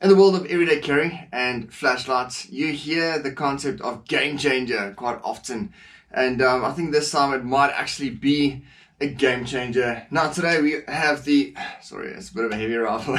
In the world of everyday carry and flashlights, you hear the concept of game changer quite often, and I think this time it might actually be a game changer. Now today we have the, sorry, it's a bit of a heavy rifle,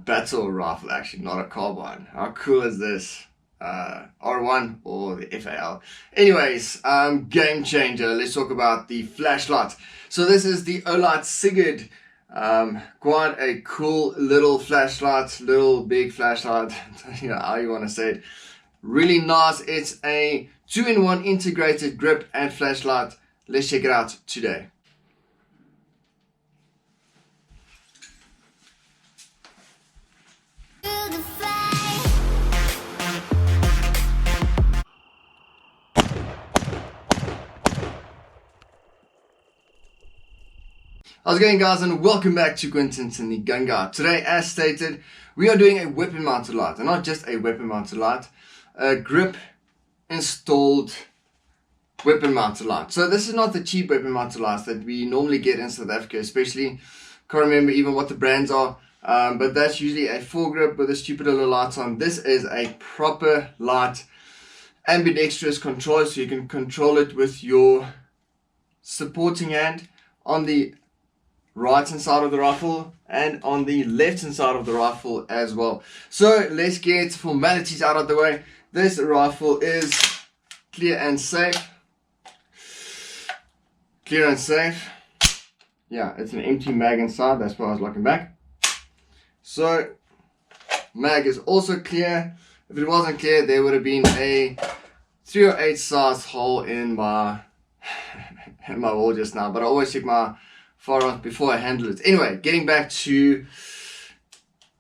battle rifle actually, not a carbine. How cool is this? R1 or the FAL. Anyways, game changer. Let's talk about the flashlight. So this is the Olight Sigurd. Quite a cool little flashlight, little big flashlight, you know how you want to say it. Really nice. It's a 2-in-1 integrated grip and flashlight. Let's check it out today. How's it going, guys, and welcome back to Quinton's and the Gun Guy. Today, as stated, we are doing a weapon mounted light, and not just a weapon mounted light, a grip installed weapon mounted light. So this is not the cheap weapon mounted lights that we normally get in South Africa, especially. Can't remember even what the brands are, but that's usually a foregrip with a stupid little light on. This is a proper light, ambidextrous control, so you can control it with your supporting hand on the right hand side of the rifle and on the left hand side of the rifle as well. So let's get formalities out of the way. This rifle is clear and safe. Clear and safe. Yeah, it's an empty mag inside, that's why I was locking back. So mag is also clear. If it wasn't clear, there would have been a 308 size hole in my wall just now, but I always check my firearms before I handle it. Anyway, getting back to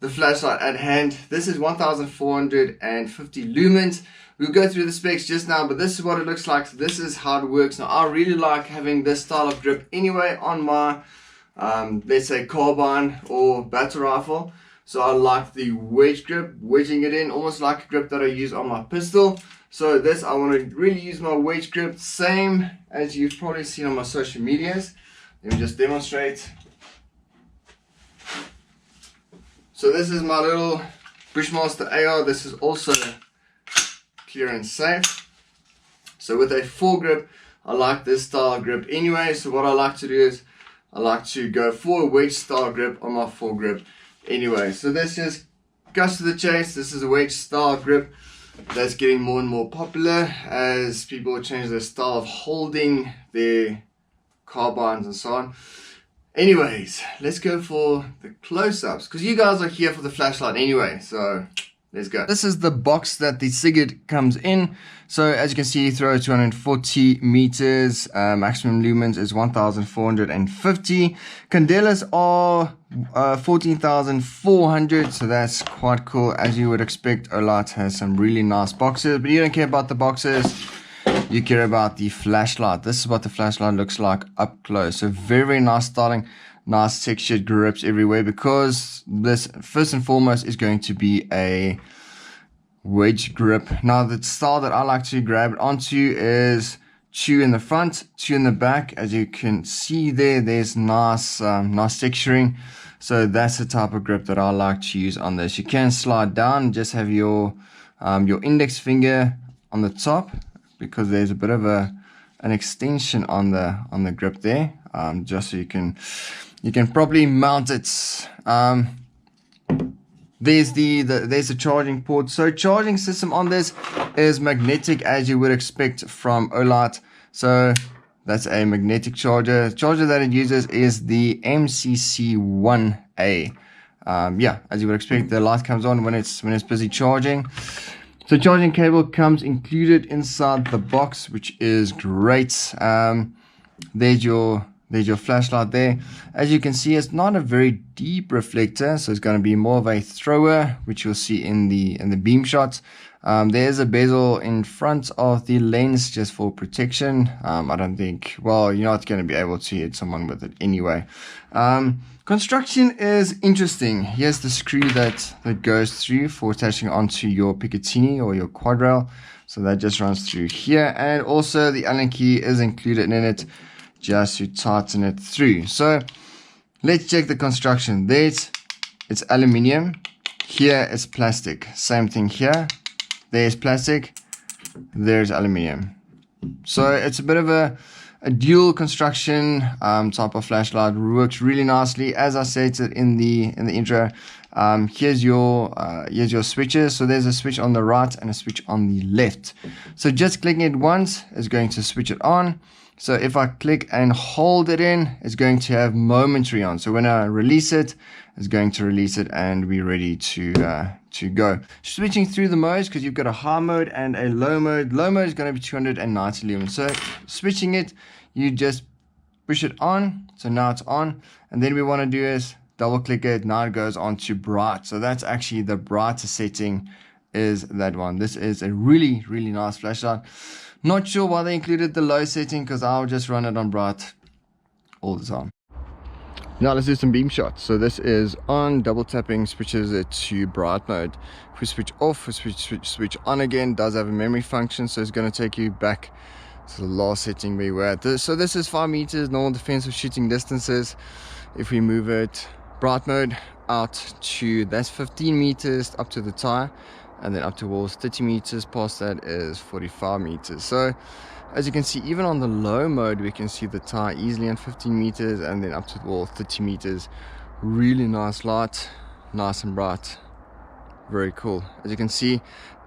the flashlight at hand. This is 1450 lumens. We'll go through the specs just now, but this is what it looks like. So this is how it works. Now, I really like having this style of grip anyway on my, let's say, carbine or battle rifle. So I like the wedge grip, wedging it in, almost like a grip that I use on my pistol. So this, I want to really use my wedge grip, same as you've probably seen on my social medias. Let me just demonstrate. So this is my little Bushmaster AR. This is also clear and safe. So with a foregrip, I like this style grip anyway. So what I like to do is I like to go for a wedge style grip on my foregrip anyway. So this just cuts to the chase. This is a wedge style grip that's getting more and more popular as people change their style of holding their carbines and so on. Anyways, let's go for the close-ups because you guys are here for the flashlight anyway, so let's go. This is the box that the Sigurd comes in. So as you can see, throw 240 meters, maximum lumens is 1450. Candelas are 14,400, so that's quite cool. As you would expect, Olight has some really nice boxes, but you don't care about the boxes. You care about the flashlight. This is what the flashlight looks like up close. So very, very nice styling, nice textured grips everywhere, because this first and foremost is going to be a wedge grip. Now the style that I like to grab it onto is 2 in the front, 2 in the back. As you can see there's nice nice texturing. So that's the type of grip that I like to use on this. You can slide down, just have your index finger on the top, because there's a bit of an extension on the grip there, just so you can properly mount it. There's the charging port. So charging system on this is magnetic, as you would expect from Olight. So that's a magnetic charger. The charger that it uses is the MCC1A. Yeah, as you would expect, the light comes on when it's busy charging. So charging cable comes included inside the box, which is great. There's your flashlight there. As you can see, it's not a very deep reflector, so it's going to be more of a thrower, which you'll see in the beam shots. There's a bezel in front of the lens just for protection. I don't think, well, you're not going to be able to hit someone with it anyway. Construction is interesting. Here's the screw that goes through for attaching onto your Picatinny or your quad rail. So that just runs through here, and also the Allen key is included in it just to tighten it through. So let's check the construction. It's aluminium. Here it's plastic. Same thing here. There's plastic. There's aluminium. So it's a bit of a dual construction type of flashlight. Works really nicely. As I stated in the intro, here's your switches. So there's a switch on the right and a switch on the left. So just clicking it once is going to switch it on. So if I click and hold it in, it's going to have momentary on. So when I release it, it's going to release it and be ready to go. Switching through the modes, because you've got a high mode and a low mode. Low mode is going to be 290 lumens. So switching it, you just push it on. So now it's on. And then we want to do is double click it. Now it goes on to bright. So that's actually the brighter setting is that one. This is a really, really nice flashlight. Not sure why they included the low setting, because I'll just run it on bright all the time. Now let's do some beam shots. So this is on, double tapping switches it to bright mode. If we switch off, we switch on again, does have a memory function, so it's going to take you back to the last setting we were at. So this is 5 meters, normal defensive shooting distances. If we move it bright mode out to, that's 15 meters up to the tire, and then up towards 30 meters, past that is 45 meters. So as you can see, even on the low mode, we can see the tire easily on 15 meters and then up to the 30 meters. Really nice light, nice and bright, very cool. As you can see,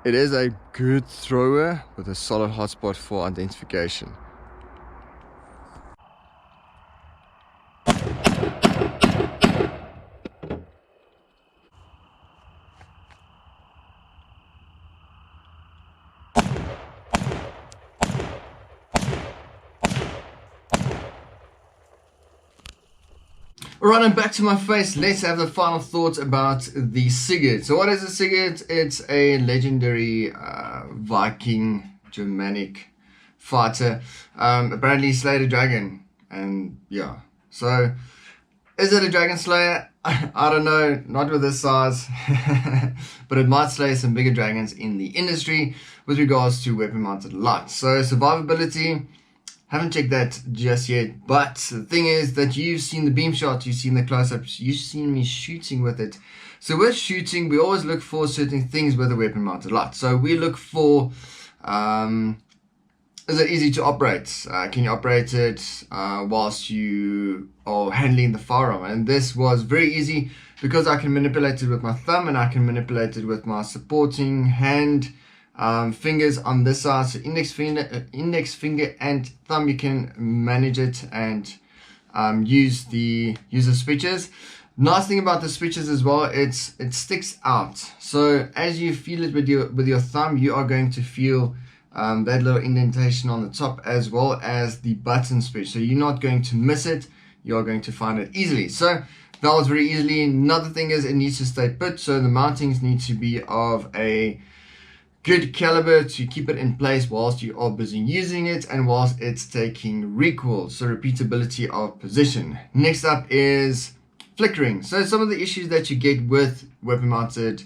it is a good thrower with a solid hotspot for identification. Alright, and back to my face. Let's have the final thoughts about the Sigurd. So what is a Sigurd? It's a legendary Viking Germanic fighter. Apparently slayed a dragon. And yeah. So is it a dragon slayer? I don't know. Not with this size. But it might slay some bigger dragons in the industry with regards to weapon mounted lights. So survivability, haven't checked that just yet, but the thing is that you've seen the beam shot, you've seen the close-ups, you've seen me shooting with it. So with shooting, we always look for certain things with a weapon mounted light. So we look for, is it easy to operate? Can you operate it whilst you are handling the firearm? And this was very easy because I can manipulate it with my thumb and I can manipulate it with my supporting hand. Fingers on this side, so index finger and thumb, you can manage it and use the switches. Nice thing about the switches as well, it sticks out. So as you feel it with your thumb, you are going to feel that little indentation on the top as well as the button switch. So you're not going to miss it. You are going to find it easily. So that was very easily. Another thing is it needs to stay put. So the mountings need to be of a good caliber to keep it in place whilst you are busy using it and whilst it's taking recoil, so repeatability of position. Next up is flickering. So some of the issues that you get with weapon mounted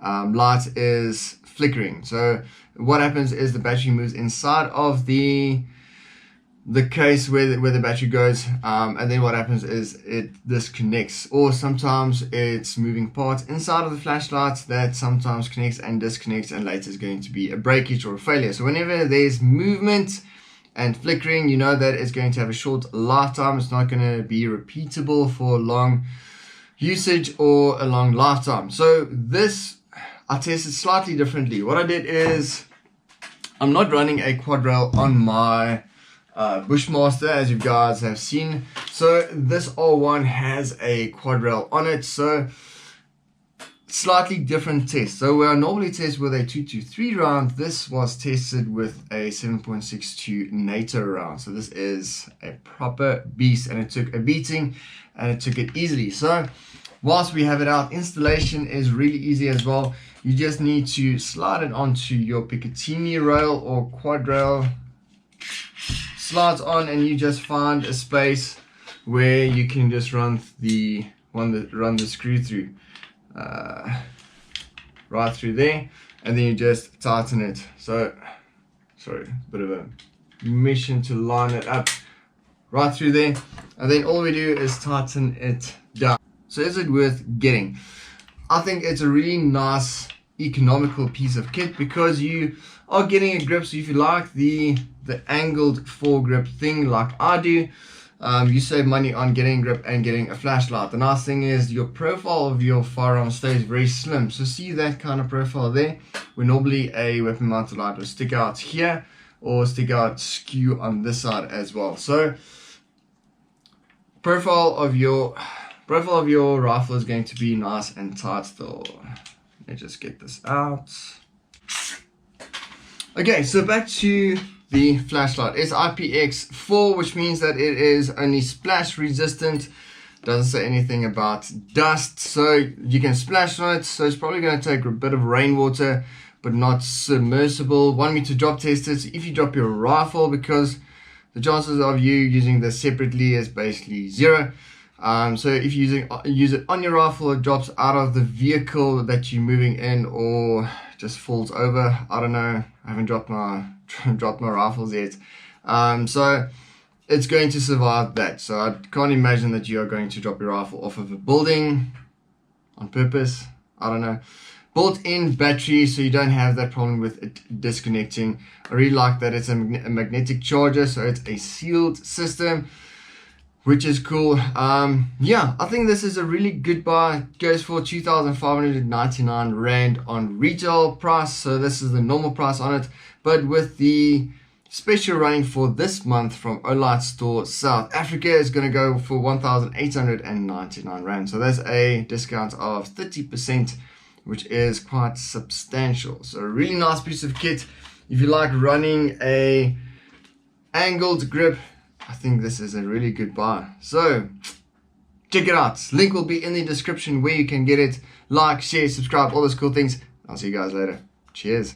lights is flickering. So what happens is the battery moves inside of the case where the battery goes, and then what happens is it disconnects, or sometimes it's moving parts inside of the flashlight that sometimes connects and disconnects, and later is going to be a breakage or a failure. So whenever there's movement and flickering, you know that it's going to have a short lifetime. It's not going to be repeatable for long usage or a long lifetime. So this I tested slightly differently. What I did is I'm not running a quad rail on my Bushmaster, as you guys have seen. So this R1 has a quad rail on it, so slightly different test. So where I normally test with a 223 round, this was tested with a 7.62 NATO round. So this is a proper beast, and it took a beating and it took it easily. So whilst we have it out, installation is really easy as well. You just need to slide it onto your Picatinny rail or quad rail. Slides on, and you just find a space where you can just run the screw through right through there, and then you just tighten it. So sorry, a bit of a mission to line it up right through there, and then all we do is tighten it down. So is it worth getting? I think it's a really nice economical piece of kit because you are getting a grip. So if you like the angled foregrip thing like I do, you save money on getting a grip and getting a flashlight. The nice thing is your profile of your firearm stays very slim. So see that kind of profile there, where normally a weapon mounted light will stick out here or stick out skew on this side as well. So profile of your rifle is going to be nice and tight still. Let me just get this out. Okay, so back to the flashlight. It's IPX4, which means that it is only splash resistant. Doesn't say anything about dust, so you can splash on it. So it's probably going to take a bit of rainwater, but not submersible. Want me to drop test it? If you drop your rifle, because the chances of you using this separately is basically 0. So if you use it on your rifle, it drops out of the vehicle that you're moving in, or just falls over. I don't know. I haven't dropped my rifles yet. So it's going to survive that. So I can't imagine that you are going to drop your rifle off of a building on purpose. I don't know. Built-in battery, so you don't have that problem with it disconnecting. I really like that it's a magnetic charger, so it's a sealed system, which is cool. Yeah, I think this is a really good buy. It goes for 2,599 Rand on retail price. So this is the normal price on it. But with the special running for this month from Olightstore South Africa, is going to go for 1,899 Rand. So that's a discount of 30%, which is quite substantial. So a really nice piece of kit. If you like running a angled grip, I think this is a really good buy. So check it out. Link will be in the description where you can get it. Like, share, subscribe, all those cool things. I'll see you guys later. Cheers.